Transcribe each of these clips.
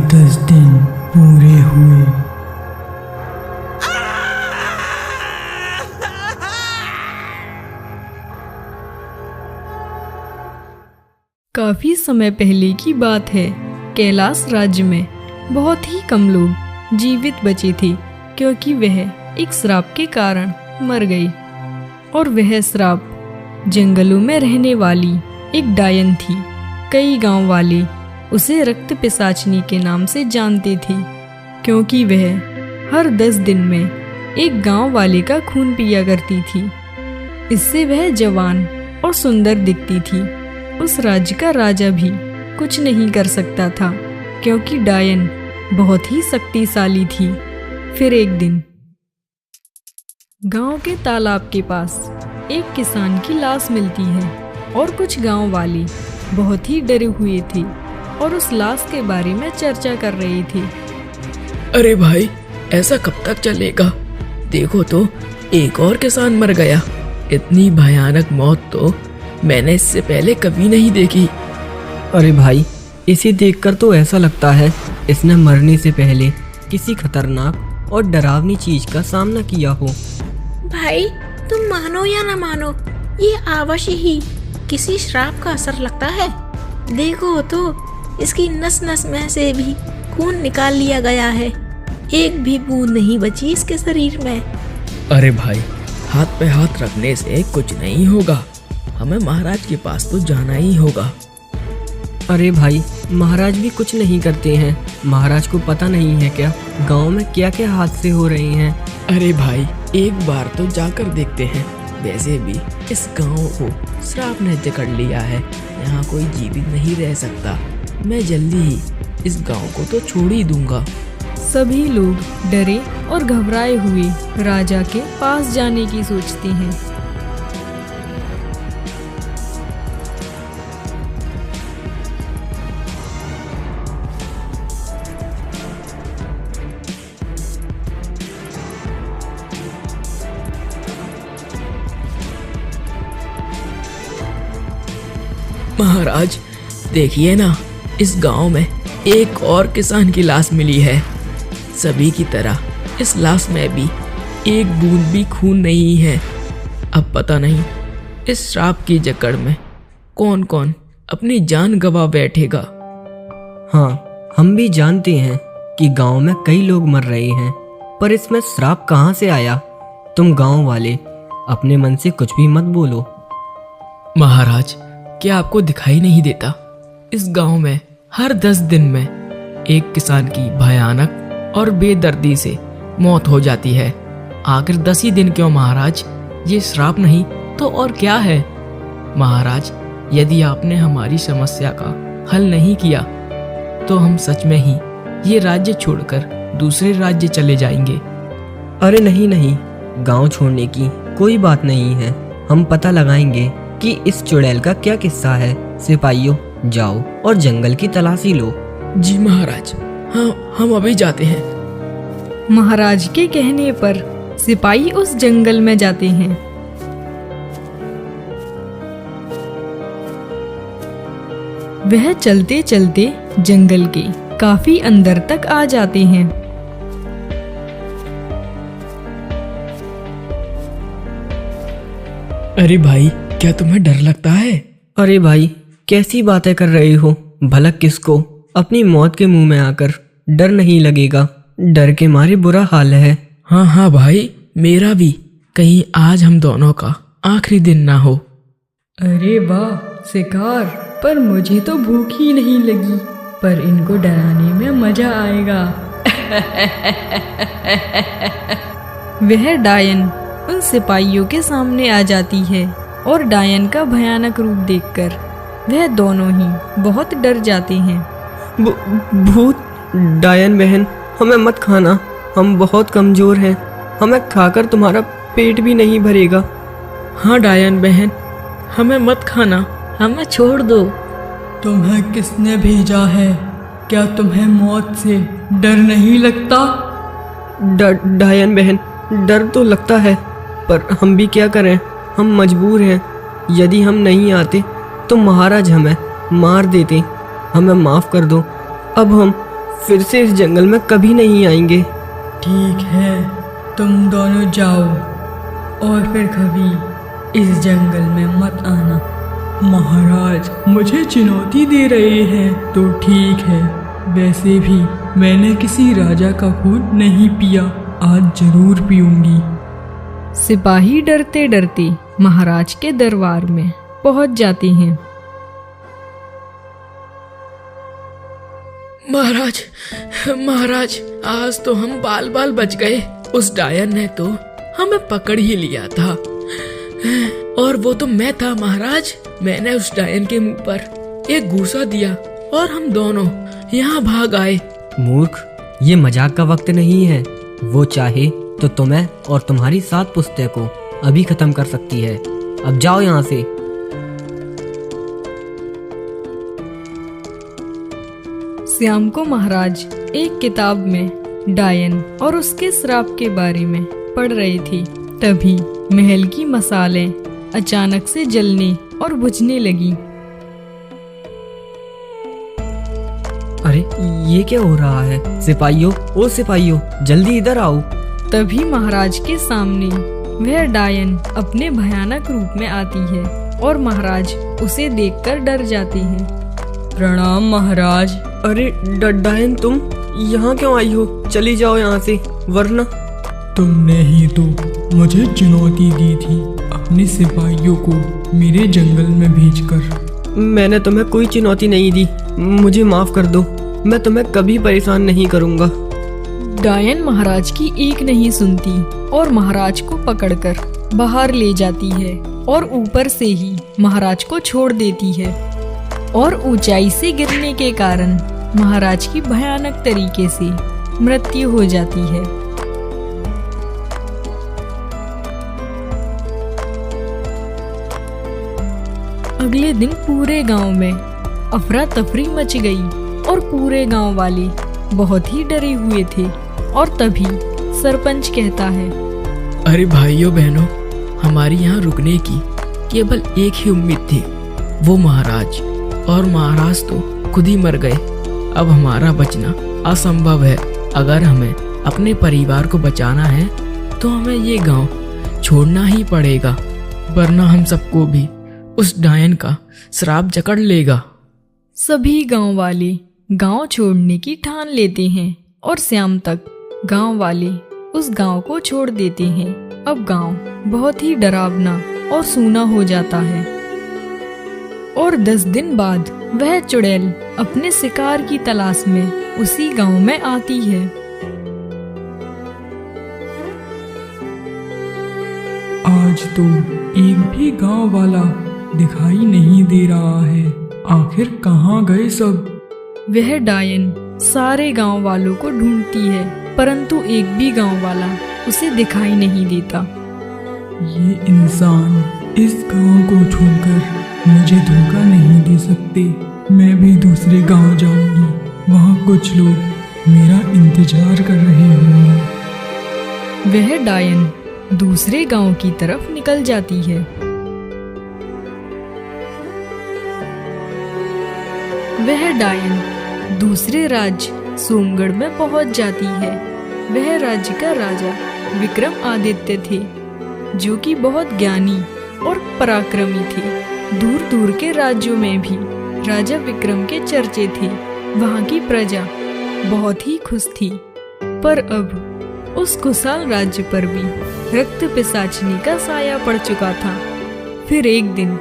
10 दिन पूरे हुए। काफी समय पहले की बात है। कैलाश राज्य में बहुत ही कम लोग जीवित बचे थे, क्योंकि वह एक श्राप के कारण मर गई। और वह श्राप जंगलों में रहने वाली एक डायन थी। कई गांव वाले उसे रक्त पिशाचनी के नाम से जानते थे, क्योंकि वह हर 10 दिन में एक गांव वाले का खून पिया करती थी। इससे वह जवान और सुंदर दिखती थी। उस राज्य का राजा भी कुछ नहीं कर सकता था, क्योंकि डायन बहुत ही शक्तिशाली थी। फिर एक दिन गांव के तालाब के पास एक किसान की लाश मिलती है, और कुछ गांव वाले बहुत ही डरे हुए थे और उस लाश के बारे में चर्चा कर रहे थे। अरे भाई, ऐसा कब तक चलेगा? देखो तो, एक और किसान मर गया। इतनी भयानक मौत तो मैंने इससे पहले कभी नहीं देखी। अरे भाई, इसे देखकर तो ऐसा लगता है इसने मरने से पहले किसी खतरनाक और डरावनी चीज का सामना किया हो। भाई, तुम मानो या ना मानो, ये अवश्य ही किसी श्राप का असर लगता है। देखो तो, इसकी नस नस में से भी खून निकाल लिया गया है। एक भी बूंद नहीं बची इसके शरीर में। अरे भाई, हाथ पे हाथ रखने से कुछ नहीं होगा। हमें महाराज के पास तो जाना ही होगा। अरे भाई, महाराज भी कुछ नहीं करते हैं। महाराज को पता नहीं है क्या गांव में क्या क्या हादसे हो रहे हैं। अरे भाई, एक बार तो जाकर देखते हैं। वैसे भी इस गांव को श्राप ने जकड़ लिया है। यहाँ कोई जीवित नहीं रह सकता। मैं जल्दी ही इस गांव को तो छोड़ ही दूंगा। सभी लोग डरे और घबराए हुए राजा के पास जाने की सोचते हैं। महाराज, देखिए ना, इस गांव में एक और किसान की लाश मिली है। सभी की तरह इस लाश में भी एक बूंद भी खून नहीं है। अब पता नहीं इस श्राप की जकड़ में कौन कौन अपनी जान गंवा बैठेगा। हाँ, हम भी जानते हैं कि गांव में कई लोग मर रहे हैं, पर इसमें श्राप कहाँ से आया? तुम गांव वाले अपने मन से कुछ भी मत बोलो। महाराज, क्या आपको दिखाई नहीं देता? इस गांव में हर 10 दिन में एक किसान की भयानक और बेदर्दी से मौत हो जाती है। आखिर 10 ही दिन क्यों महाराज? ये श्राप नहीं तो और क्या है? महाराज, यदि आपने हमारी समस्या का हल नहीं किया तो हम सच में ही ये राज्य छोड़कर दूसरे राज्य चले जाएंगे। अरे नहीं नहीं, गांव छोड़ने की कोई बात नहीं है। हम पता लगाएंगे कि इस चुड़ैल का क्या किस्सा है। सिपाहियों, जाओ और जंगल की तलाशी लो। जी महाराज, हाँ, हम अभी जाते हैं। महाराज के कहने पर सिपाही उस जंगल में जाते हैं। वह चलते चलते जंगल के काफी अंदर तक आ जाते हैं। अरे भाई, क्या तुम्हें डर लगता है? अरे भाई, कैसी बातें कर रहे हो? भलक किसको? अपनी मौत के मुंह में आकर डर नहीं लगेगा। डर के मारे बुरा हाल है। हाँ हाँ भाई, मेरा भी। कहीं आज हम दोनों का आखिरी दिन ना हो। अरे वाह शिकार, पर मुझे तो भूख ही नहीं लगी, पर इनको डराने में मजा आएगा। वह डायन उन सिपाहियों के सामने आ जाती है, और डायन का भयानक रूप देखकर वह दोनों ही बहुत डर जाते हैं। भूत? डायन बहन, हमें मत खाना। हम बहुत कमजोर हैं। हमें खाकर तुम्हारा पेट भी नहीं भरेगा। हाँ डायन बहन, हमें मत खाना, हमें छोड़ दो। तुम्हें किसने भेजा है? क्या तुम्हें मौत से डर नहीं लगता? डायन बहन, डर तो लगता है, पर हम भी क्या करें? हम मजबूर हैं। यदि हम नहीं आते तो महाराज हमें मार देते। हमें माफ़ कर दो। अब हम फिर से इस जंगल में कभी नहीं आएंगे। ठीक है, तुम दोनों जाओ और फिर कभी इस जंगल में मत आना। महाराज मुझे चुनौती दे रहे हैं तो ठीक है, वैसे भी मैंने किसी राजा का खून नहीं पिया, आज जरूर पीऊंगी। सिपाही डरते डरते महाराज के दरबार में पहुंच जाते हैं। महाराज, महाराज, आज तो हम बाल बाल बच गए। उस डायन ने तो हमें पकड़ ही लिया था, और वो तो मैं था महाराज। मैंने उस डायन के मुंह पर एक घूसा दिया और हम दोनों यहाँ भाग आए। मूर्ख, ये मजाक का वक्त नहीं है। वो चाहे तो तुम्हें और तुम्हारी 7 पुश्तों को अभी खत्म कर सकती है। अब जाओ यहाँ से। श्याम को महाराज एक किताब में डायन और उसके श्राप के बारे में पढ़ रहे थे। तभी महल की मसालें अचानक से जलने और बुझने लगी। अरे ये क्या हो रहा है? सिपाहियों, ओ सिपाहियों, जल्दी इधर आओ। तभी महाराज के सामने वह डायन अपने भयानक रूप में आती है और महाराज उसे देखकर डर जाते हैं। प्रणाम महाराज। अरे डायन, तुम यहाँ क्यों आई हो? चली जाओ यहाँ से, वरना। तुमने ही तो मुझे चुनौती दी थी अपने सिपाहियों को मेरे जंगल में भेजकर। मैंने तुम्हें कोई चुनौती नहीं दी, मुझे माफ कर दो। मैं तुम्हें कभी परेशान नहीं करूँगा। डायन महाराज की एक नहीं सुनती और महाराज को पकड़कर बाहर ले जाती है और ऊपर से ही महाराज को छोड़ देती है और ऊंचाई से गिरने के कारण महाराज की भयानक तरीके से मृत्यु हो जाती है। अगले दिन पूरे गांव में अफरा तफरी मच गई और पूरे गांव वाले बहुत ही डरे हुए थे। और तभी सरपंच कहता है, अरे भाइयों बहनों, हमारी यहाँ रुकने की केवल एक ही उम्मीद थी, वो महाराज। और महाराज तो खुद ही मर गए। अब हमारा बचना असंभव है। अगर हमें अपने परिवार को बचाना है तो हमें ये गांव छोड़ना ही पड़ेगा, वरना हम सबको भी उस डायन का श्राप जकड़ लेगा। सभी गांव वाले गांव छोड़ने की ठान लेते हैं और शाम तक गांव वाले उस गांव को छोड़ देते हैं। अब गांव बहुत ही डरावना और सूना हो जाता है। और 10 दिन बाद वह चुड़ैल अपने शिकार की तलाश में उसी गांव में आती है। आज तो एक भी गांव वाला दिखाई नहीं दे रहा है, आखिर कहाँ गए सब? वह डायन सारे गांव वालों को ढूंढती है, परंतु एक भी गांव वाला उसे दिखाई नहीं देता। ये इंसान इस गांव को छोड़कर मुझे धोखा नहीं दे सकते। मैं भी दूसरे गांव जाऊंगी, वहाँ कुछ लोग मेरा इंतजार कर रहे होंगे। वह डायन दूसरे गांव की तरफ निकल जाती है। वह डायन दूसरे राज्य सोमगढ़ में पहुंच जाती है। वह राज्य का राजा विक्रमादित्य थे, जो कि बहुत ज्ञानी और पराक्रमी थे। दूर दूर के राज्यों में भी राजा विक्रम के चर्चे थे। वहां की प्रजा बहुत ही खुश थी, पर अब उस खुशहाल राज्य पर भी रक्त पिशाचनी का साया पड़ चुका था। फिर एक दिन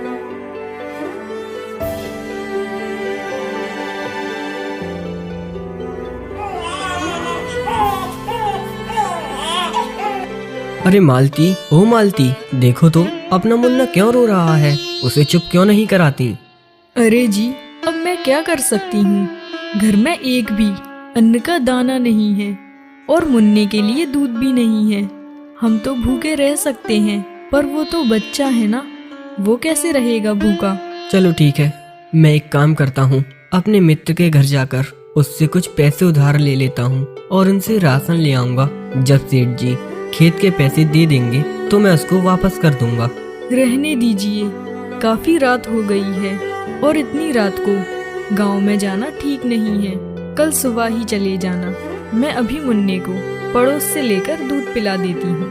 अरे मालती, ओ मालती, देखो तो अपना मुन्ना क्यों रो रहा है? उसे चुप क्यों नहीं कराती? अरे जी, अब मैं क्या कर सकती हूँ? घर में एक भी अन्न का दाना नहीं है और मुन्ने के लिए दूध भी नहीं है। हम तो भूखे रह सकते हैं, पर वो तो बच्चा है ना, वो कैसे रहेगा भूखा? चलो ठीक है, मैं एक काम करता हूँ, अपने मित्र के घर जाकर उससे कुछ पैसे उधार ले लेता हूँ और उनसे राशन ले आऊंगा। जब सेठ जी खेत के पैसे दे देंगे तो मैं उसको वापस कर दूंगा। रहने दीजिए, काफी रात हो गई है और इतनी रात को गांव में जाना ठीक नहीं है। कल सुबह ही चले जाना। मैं अभी मुन्ने को पड़ोस से लेकर दूध पिला देती हूँ।